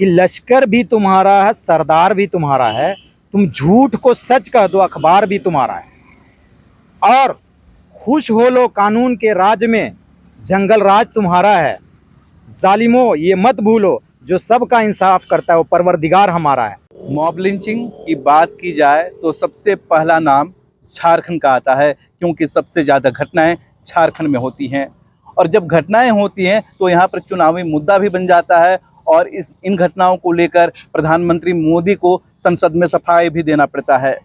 कि लश्कर भी तुम्हारा है, सरदार भी तुम्हारा है, तुम झूठ को सच कह दो, अखबार भी तुम्हारा है। और खुश हो लो कानून के राज में, जंगल राज तुम्हारा है। जालिमो ये मत भूलो, जो सबका इंसाफ करता है वो परवरदिगार हमारा है। मॉब लिंचिंग की बात की जाए तो सबसे पहला नाम झारखंड का आता है, क्योंकि सबसे ज़्यादा घटनाएं झारखंड में होती हैं। और जब घटनाएं होती हैं तो यहाँ पर चुनावी मुद्दा भी बन जाता है, और इन घटनाओं को लेकर प्रधानमंत्री मोदी को संसद में सफाई भी देना पड़ता है।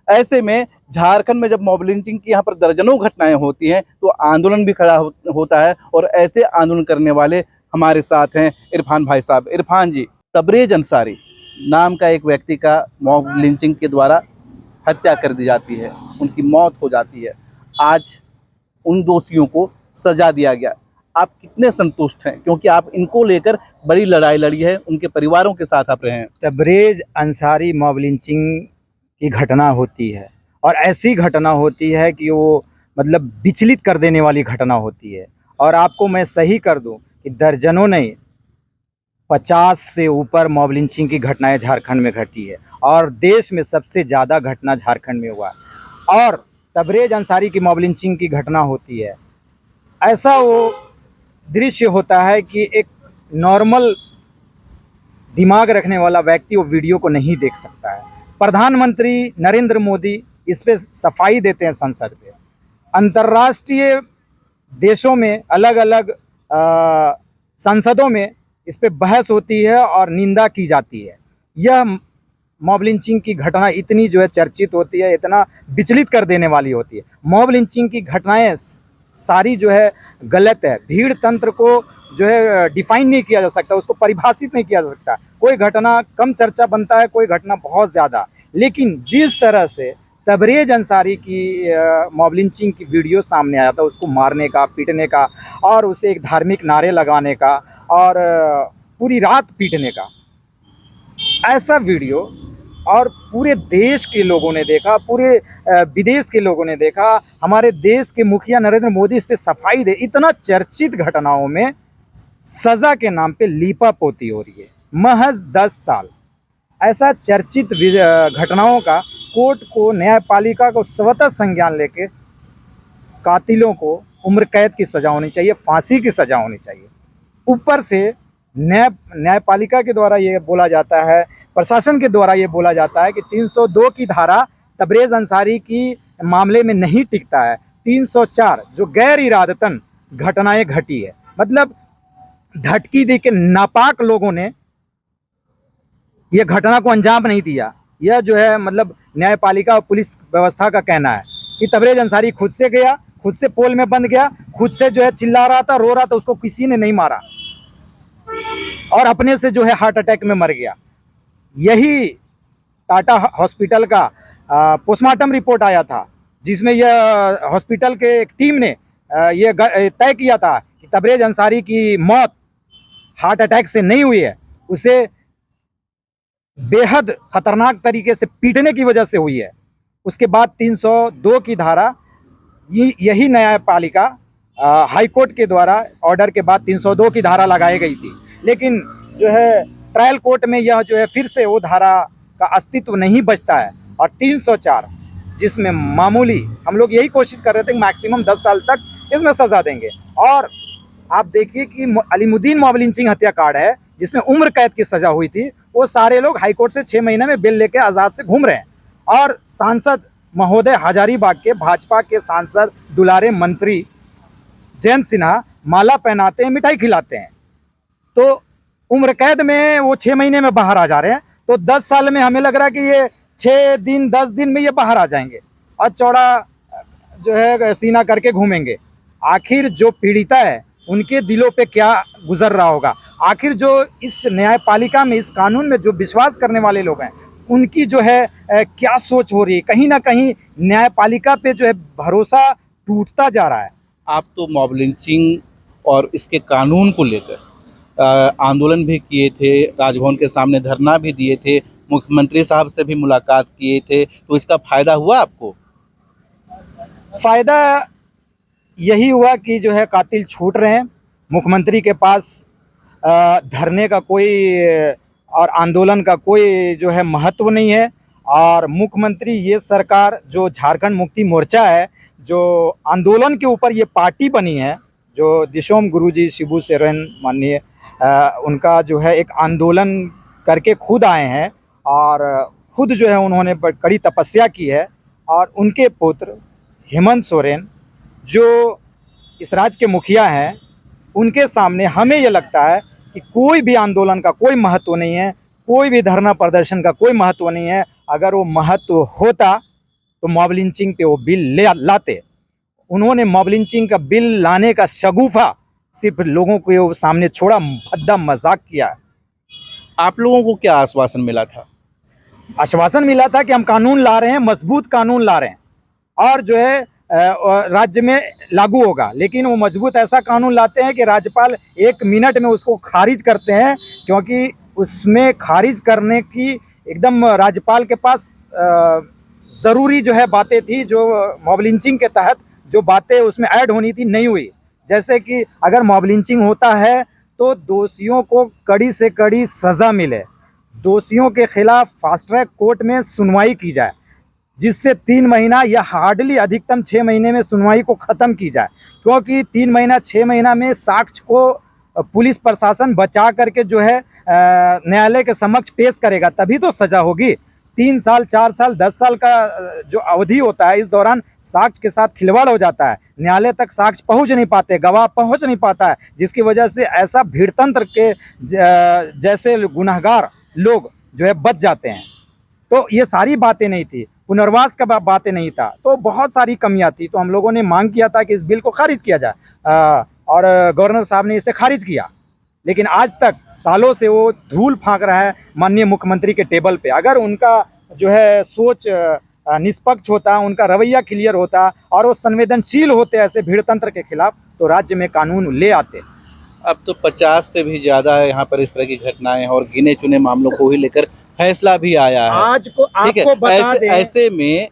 ऐसे में झारखंड में जब मॉब लिंचिंग की यहाँ पर दर्जनों घटनाएं होती हैं तो आंदोलन भी खड़ा होता है, और ऐसे आंदोलन करने वाले हमारे साथ हैं इरफान भाई साहब। इरफान जी, तबरेज अंसारी नाम का एक व्यक्ति का मॉब लिंचिंग के द्वारा हत्या कर दी जाती है, उनकी मौत हो जाती है। आज उन दोषियों को सजा दिया गया। आप कितने संतुष्ट हैं, क्योंकि आप इनको लेकर बड़ी लड़ाई लड़ी है, उनके परिवारों के साथ आप रहे हैं। तबरेज अंसारी मॉब लिंचिंग की घटना होती है, और ऐसी घटना होती है कि वो मतलब विचलित कर देने वाली घटना होती है। और आपको मैं सही कर दूं कि दर्जनों नहीं, 50 से ऊपर मॉब लिंचिंग की घटनाएं झारखंड में घटी है, और देश में सबसे ज़्यादा घटना झारखंड में हुआ है। और तबरेज अंसारी की मॉब लिंचिंग की घटना होती है, ऐसा वो दृश्य होता है कि एक नॉर्मल दिमाग रखने वाला व्यक्ति वो वीडियो को नहीं देख सकता है। प्रधानमंत्री नरेंद्र मोदी इस पे सफाई देते हैं संसद पे। अंतर्राष्ट्रीय देशों में अलग अलग संसदों में इस पे बहस होती है और निंदा की जाती है। यह मॉब लिंचिंग की घटना इतनी जो है चर्चित होती है, इतना विचलित कर देने वाली होती है। मॉब लिंचिंग की घटनाएं सारी जो है गलत है। भीड़ तंत्र को जो है डिफाइन नहीं किया जा सकता, उसको परिभाषित नहीं किया जा सकता। कोई घटना कम चर्चा बनता है, कोई घटना बहुत ज़्यादा। लेकिन जिस तरह से तबरेज अंसारी की मॉब लिंचिंग की वीडियो सामने आया था, उसको मारने का, पीटने का, और उसे एक धार्मिक नारे लगाने का, और पूरी रात पीटने का, ऐसा वीडियो और पूरे देश के लोगों ने देखा, पूरे विदेश के लोगों ने देखा। हमारे देश के मुखिया नरेंद्र मोदी इस पे सफाई दे। इतना चर्चित घटनाओं में सज़ा के नाम पे लीपापोती हो रही है, महज 10 साल। ऐसा चर्चित घटनाओं का कोर्ट को, न्यायपालिका को स्वतः संज्ञान लेके कातिलों को उम्र कैद की सज़ा होनी चाहिए, फांसी की सज़ा होनी चाहिए। ऊपर से न्यायपालिका के द्वारा ये बोला जाता है, प्रशासन के द्वारा ये बोला जाता है कि 302 की धारा तबरेज अंसारी की मामले में नहीं टिकता है। 304 जो गैर इरादतन घटनाएं घटी है, मतलब धटकी दे के नापाक लोगों ने यह घटना को अंजाम नहीं दिया। यह जो है मतलब न्यायपालिका और पुलिस व्यवस्था का कहना है कि तबरेज अंसारी खुद से गया, खुद से पोल में बंद गया, खुद से जो है चिल्ला रहा था, रो रहा था, उसको किसी ने नहीं मारा, और अपने से जो है हार्ट अटैक में मर गया। यही टाटा हॉस्पिटल का पोस्टमार्टम रिपोर्ट आया था, जिसमें यह हॉस्पिटल के एक टीम ने यह तय किया था कि तबरेज अंसारी की मौत हार्ट अटैक से नहीं हुई है, उसे बेहद खतरनाक तरीके से पीटने की वजह से हुई है। उसके बाद 302 की धारा, यही न्यायपालिका हाई कोर्ट के द्वारा ऑर्डर के बाद 302 की धारा लगाई गई थी। लेकिन जो है ट्रायल कोर्ट में यह जो है फिर से वो धारा का अस्तित्व नहीं बचता है, और 304 जिसमें मामूली, हम लोग यही कोशिश कर रहे थे कि मैक्सिमम 10 साल तक इसमें सज़ा देंगे। और आप देखिए कि अलीमुद्दीन मॉब लिंचिंग हत्याकांड है जिसमें उम्र कैद की सज़ा हुई थी, वो सारे लोग हाईकोर्ट से 6 महीने में बेल लेके आज़ाद से घूम रहे हैं। और सांसद महोदय हजारीबाग के भाजपा के सांसद दुलारे मंत्री जयंत सिन्हा माला पहनाते हैं, मिठाई खिलाते हैं, तो उम्र कैद में वो 6 महीने में बाहर आ जा रहे हैं। तो 10 साल में हमें लग रहा है कि ये 6 दिन 10 दिन में ये बाहर आ जाएंगे और चौड़ा जो है सीना करके घूमेंगे। आखिर जो पीड़िता है उनके दिलों पे क्या गुजर रहा होगा, आखिर जो इस न्यायपालिका में, इस कानून में जो विश्वास करने वाले लोग हैं, उनकी जो है क्या सोच हो रही है। कहीं ना कहीं न्यायपालिका पे जो है भरोसा टूटता जा रहा है। आप तो मॉब लिंचिंग और इसके कानून को लेकर आंदोलन भी किए थे, राजभवन के सामने धरना भी दिए थे, मुख्यमंत्री साहब से भी मुलाकात किए थे, तो इसका फ़ायदा हुआ आपको? फ़ायदा यही हुआ कि जो है कातिल छूट रहे हैं। मुख्यमंत्री के पास धरने का कोई और आंदोलन का कोई जो है महत्व नहीं है। और मुख्यमंत्री ये सरकार जो झारखंड मुक्ति मोर्चा है, जो आंदोलन के ऊपर ये पार्टी बनी है, जो दिशोम गुरुजी शिबू सोरेन माननीय उनका जो है एक आंदोलन करके खुद आए हैं और खुद जो है उन्होंने कड़ी तपस्या की है। और उनके पुत्र हेमंत सोरेन जो इस राज्य के मुखिया हैं, उनके सामने हमें ये लगता है कि कोई भी आंदोलन का कोई महत्व नहीं है, कोई भी धरना प्रदर्शन का कोई महत्व नहीं है। अगर वो महत्व होता तो मॉब लिंचिंग पे वो बिल ले लाते। उन्होंने मॉब लिंचिंग का बिल लाने का शगुफा सिर्फ लोगों को सामने छोड़ा, भद्दा मजाक किया। आप लोगों को क्या आश्वासन मिला था? आश्वासन मिला था कि हम कानून ला रहे हैं, मजबूत कानून ला रहे हैं और जो है राज्य में लागू होगा। लेकिन वो मजबूत ऐसा कानून लाते हैं कि राज्यपाल 1 मिनट में उसको खारिज करते हैं, क्योंकि उसमें खारिज करने की एकदम राज्यपाल के पास ज़रूरी जो है बातें थी, जो मॉब लिंचिंग के तहत जो बातें उसमें ऐड होनी थी नहीं हुई। जैसे कि अगर मॉब लिंचिंग होता है तो दोषियों को कड़ी से कड़ी सज़ा मिले, दोषियों के खिलाफ फास्ट ट्रैक कोर्ट में सुनवाई की जाए, जिससे 3 महीना या हार्डली अधिकतम 6 महीने में सुनवाई को ख़त्म की जाए। क्योंकि 3 महीना 6 महीना में साक्ष्य को पुलिस प्रशासन बचा करके जो है न्यायालय के समक्ष पेश करेगा, तभी तो सज़ा होगी। 3 साल 4 साल 10 साल का जो अवधि होता है, इस दौरान साक्ष्य के साथ खिलवाड़ हो जाता है, न्यायालय तक साक्ष्य पहुंच नहीं पाते, गवाह पहुंच नहीं पाता है, जिसकी वजह से ऐसा भीड़तंत्र के जैसे गुनहगार लोग जो है बच जाते हैं। तो ये सारी बातें नहीं थी, पुनर्वास का बातें नहीं था, तो बहुत सारी कमियां थी। तो हम लोगों ने मांग किया था कि इस बिल को खारिज किया जाए और गवर्नर साहब ने इसे खारिज किया। लेकिन आज तक सालों से वो धूल फांक रहा है माननीय मुख्यमंत्री के टेबल पे। अगर उनका जो है सोच निष्पक्ष होता, उनका रवैया क्लियर होता और वो संवेदनशील होते ऐसे भीड़तंत्र के खिलाफ, तो राज्य में कानून ले आते। अब तो 50 से भी ज़्यादा यहाँ पर इस तरह की घटनाएं और गिने चुने मामलों को ही लेकर फैसला भी आया है। आज को ठीक है, आपको बता दें, ऐसे में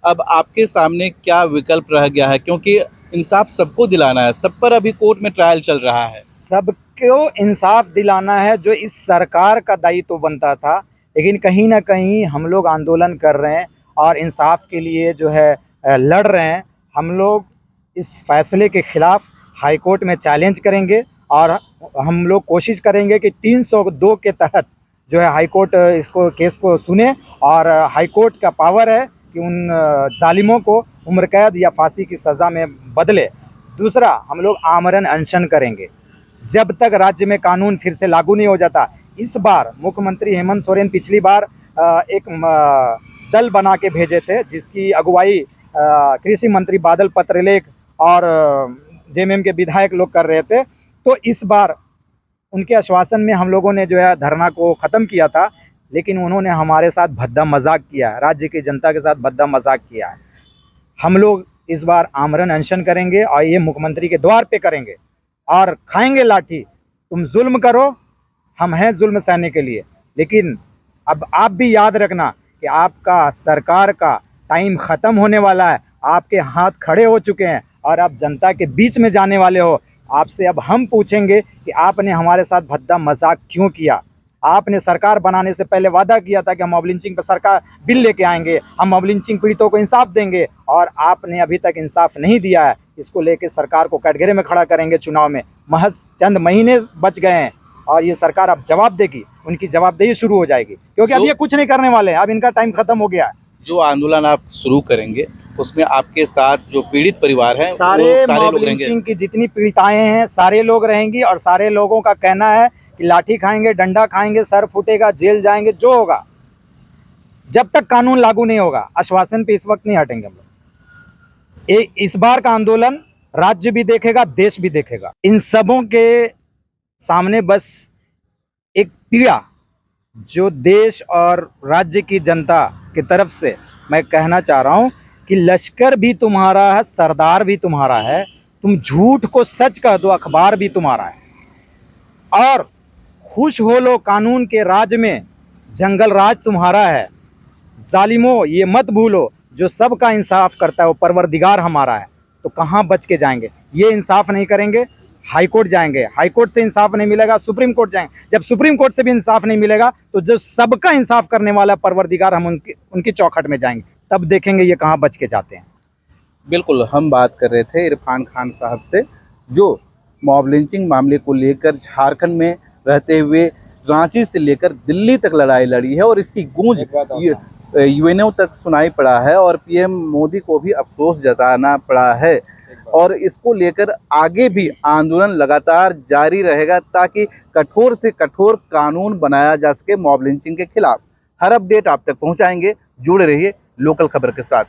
अब आपके सामने क्या विकल्प रह गया है? क्योंकि इंसाफ सबको दिलाना है, सब पर अभी कोर्ट में ट्रायल चल रहा है। सबको इंसाफ दिलाना है, जो इस सरकार का दायित्व बनता था। लेकिन कहीं ना कहीं हम लोग आंदोलन कर रहे हैं और इंसाफ के लिए जो है लड़ रहे हैं। हम लोग इस फैसले के खिलाफ हाई कोर्ट में चैलेंज करेंगे और हम लोग कोशिश करेंगे कि 302 के तहत जो है हाई कोर्ट इसको केस को सुने। और हाई कोर्ट का पावर है कि उन जालिमों को उम्र कैद या फांसी की सज़ा में बदले। दूसरा, हम लोग आमरण अनशन करेंगे जब तक राज्य में कानून फिर से लागू नहीं हो जाता। इस बार मुख्यमंत्री हेमंत सोरेन पिछली बार एक दल बना के भेजे थे, जिसकी अगुवाई कृषि मंत्री बादल पत्रलेख और जेएमएम के विधायक लोग कर रहे थे। तो इस बार उनके आश्वासन में हम लोगों ने जो है धरना को ख़त्म किया था, लेकिन उन्होंने हमारे साथ भद्दा मजाक किया है, राज्य की जनता के साथ भद्दा मजाक किया है। हम लोग इस बार आमरण अनशन करेंगे और ये मुख्यमंत्री के द्वार पे करेंगे और खाएंगे लाठी। तुम जुल्म करो, हम हैं जुल्म सहने के लिए। लेकिन अब आप भी याद रखना कि आपका सरकार का टाइम ख़त्म होने वाला है, आपके हाथ खड़े हो चुके हैं और आप जनता के बीच में जाने वाले हो। आपसे अब हम पूछेंगे कि आपने हमारे साथ भद्दा मजाक क्यों किया। आपने सरकार बनाने से पहले वादा किया था कि हम मॉब लिंचिंग पर सरकार बिल लेके आएंगे, हम मॉब लिंचिंग पीड़ितों को इंसाफ देंगे, और आपने अभी तक इंसाफ नहीं दिया है। इसको लेके सरकार को कटघरे में खड़ा करेंगे चुनाव में। महज चंद महीने बच गए हैं और ये सरकार अब जवाब देगी, उनकी जवाबदेही शुरू हो जाएगी, क्योंकि अब ये कुछ नहीं करने वाले हैं, अब इनका टाइम खत्म हो गया है। जो आंदोलन आप शुरू करेंगे उसमें आपके साथ जो पीड़ित परिवार है सारे मॉब लिंचिंग की जितनी पीड़िताएं हैं सारे लोग रहेंगी, और सारे लोगों का कहना है कि लाठी खाएंगे, डंडा खाएंगे, सर फूटेगा, जेल जाएंगे, जो होगा, जब तक कानून लागू नहीं होगा। आश्वासन पे इस वक्त नहीं हटेंगे हम लोग। इस बार का आंदोलन राज्य भी देखेगा, देश भी देखेगा। इन सबों के सामने बस एक पीड़ा जो देश और राज्य की जनता की तरफ से मैं कहना चाह रहा हूँ कि लश्कर भी तुम्हारा है, सरदार भी तुम्हारा है, तुम झूठ को सच कह दो, अखबार भी तुम्हारा है। और खुश हो लो कानून के राज में, जंगल राज तुम्हारा है। जालिमों ये मत भूलो, जो सबका इंसाफ करता है वो परवरदिगार हमारा है। तो कहाँ बच के जाएंगे? ये इंसाफ नहीं करेंगे, हाई कोर्ट जाएंगे, हाई कोर्ट से इंसाफ नहीं मिलेगा, सुप्रीम कोर्ट जाएंगे, जब सुप्रीम कोर्ट से भी इंसाफ नहीं मिलेगा तो जो सबका इंसाफ करने वाला परवरदिगार, हम उनकी चौखट में जाएंगे, तब देखेंगे ये कहाँ बच के जाते हैं। बिल्कुल, हम बात कर रहे थे इरफान खान साहब से, जो मॉब लिंचिंग मामले को लेकर झारखंड में रहते हुए रांची से लेकर दिल्ली तक लड़ाई लड़ी है और इसकी गूंज यूएनओ तक सुनाई पड़ा है और पीएम मोदी को भी अफसोस जताना पड़ा है। और इसको लेकर आगे भी आंदोलन लगातार जारी रहेगा ताकि कठोर से कठोर कानून बनाया जा सके मॉब लिंचिंग के खिलाफ। हर अपडेट आप तक पहुंचाएंगे, जुड़े रहिए लोकल खबर के साथ।